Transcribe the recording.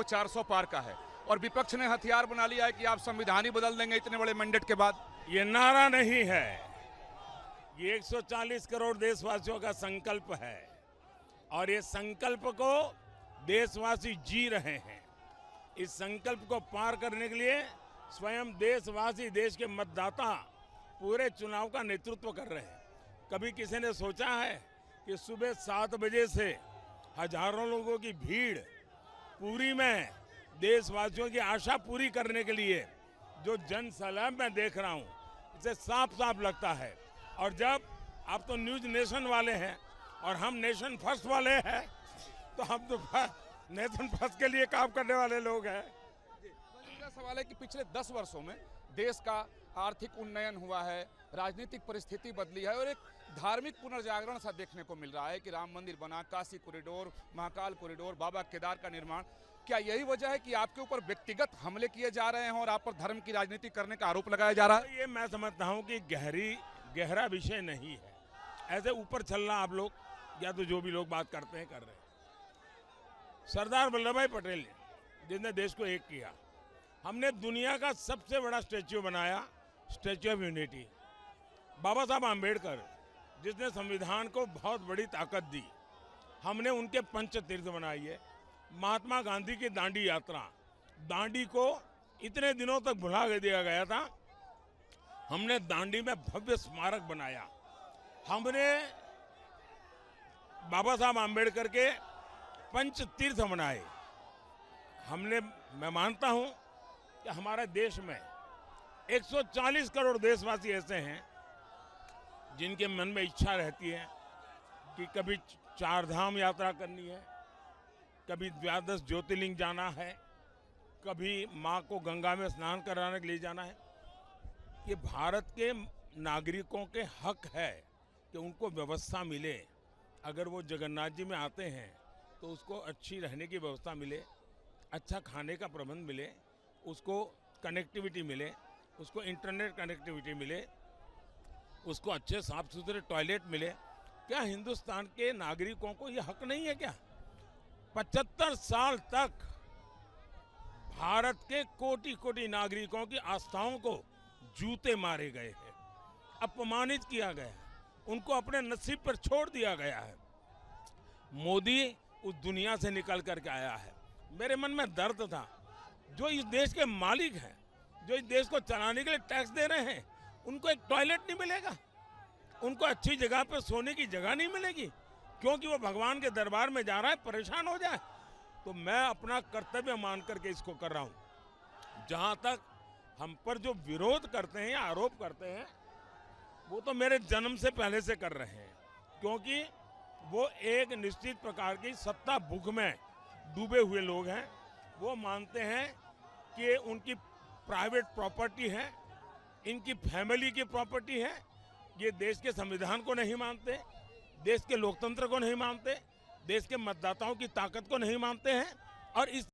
400 पार का है और विपक्ष ने हथियार बना लिया है कि आप संविधान ही बदल देंगे इतने बड़े मैंडेट के बाद। ये नारा नहीं है, ये 140 करोड़ देशवासियों का संकल्प है और ये संकल्प को देशवासी जी रहे हैं। इस संकल्प को पार करने के लिए स्वयं देशवासी, देश के मतदाता पूरे चुनाव का नेतृत्व कर रहे हैं। कभी किसी ने सोचा है कि सुबह 7 बजे से हजारों लोगों की भीड़ पूरी में देशवासियों की आशा पूरी करने के लिए जो जन सैलाब मैं देख रहा हूं, इसे साफ साफ लगता है। और जब आप तो न्यूज नेशन वाले हैं और हम नेशन फर्स्ट वाले हैं, तो हम तो नेशन फर्स्ट के लिए काम करने वाले लोग हैं। मेरा सवाल है कि पिछले 10 वर्षों में देश का आर्थिक उन्नयन हुआ है, राजनीतिक परिस्थिति बदली है और एक धार्मिक पुनर्जागरण सा देखने को मिल रहा है कि राम मंदिर बना, काशी कॉरिडोर, महाकाल कॉरिडोर, बाबा केदार का निर्माण। क्या यही वजह है कि आपके ऊपर व्यक्तिगत हमले किए जा रहे हैं और आप पर धर्म की राजनीति करने का आरोप लगाया जा रहा है? ये मैं समझता हूं कि गहरा विषय नहीं है। ऐसे ऊपर चलना आप लोग या तो जो भी लोग बात करते हैं कर रहे हैं। सरदार वल्लभ भाई पटेल जिसने देश को एक किया, हमने दुनिया का सबसे बड़ा स्टैच्यू बनाया, स्टैच्यू ऑफ यूनिटी। बाबा साहब आम्बेडकर जिसने संविधान को बहुत बड़ी ताकत दी, हमने उनके पंचतीर्थ बनाई है। महात्मा गांधी की दांडी यात्रा, दांडी को इतने दिनों तक भुला दिया गया था, हमने दांडी में भव्य स्मारक बनाया। हमने बाबा साहब आम्बेडकर के पंचतीर्थ बनाए। मैं मानता हूं कि हमारे देश में 140 करोड़ देशवासी ऐसे हैं जिनके मन में इच्छा रहती है कि कभी 4 धाम यात्रा करनी है, कभी द्वादश ज्योतिर्लिंग जाना है, कभी माँ को गंगा में स्नान कराने के लिए जाना है। ये भारत के नागरिकों के हक है कि उनको व्यवस्था मिले। अगर वो जगन्नाथ जी में आते हैं तो उसको अच्छी रहने की व्यवस्था मिले, अच्छा खाने का प्रबंध मिले, उसको कनेक्टिविटी मिले, उसको इंटरनेट कनेक्टिविटी मिले, उसको अच्छे साफ सुथरे टॉयलेट मिले। क्या हिंदुस्तान के नागरिकों को यह हक नहीं है क्या? 75 साल तक भारत के कोटि कोटि नागरिकों की आस्थाओं को जूते मारे गए हैं, अपमानित किया गया है, उनको अपने नसीब पर छोड़ दिया गया है। मोदी उस दुनिया से निकल करके आया है। मेरे मन में दर्द था, जो इस देश के मालिक हैं, जो इस देश को चलाने के लिए टैक्स दे रहे हैं, उनको एक टॉयलेट नहीं मिलेगा, उनको अच्छी जगह पर सोने की जगह नहीं मिलेगी, क्योंकि वो भगवान के दरबार में जा रहा है, परेशान हो जाए। तो मैं अपना कर्तव्य मान करके इसको कर रहा हूं। जहां तक हम पर जो विरोध करते हैं या आरोप करते हैं, वो तो मेरे जन्म से पहले से कर रहे हैं, क्योंकि वो एक निश्चित प्रकार की सत्ता भूख में डूबे हुए लोग हैं। वो मानते हैं कि उनकी प्राइवेट प्रॉपर्टी है, इनकी फैमिली की प्रॉपर्टी है। ये देश के संविधान को नहीं मानते, देश के लोकतंत्र को नहीं मानते, देश के मतदाताओं की ताकत को नहीं मानते हैं और इस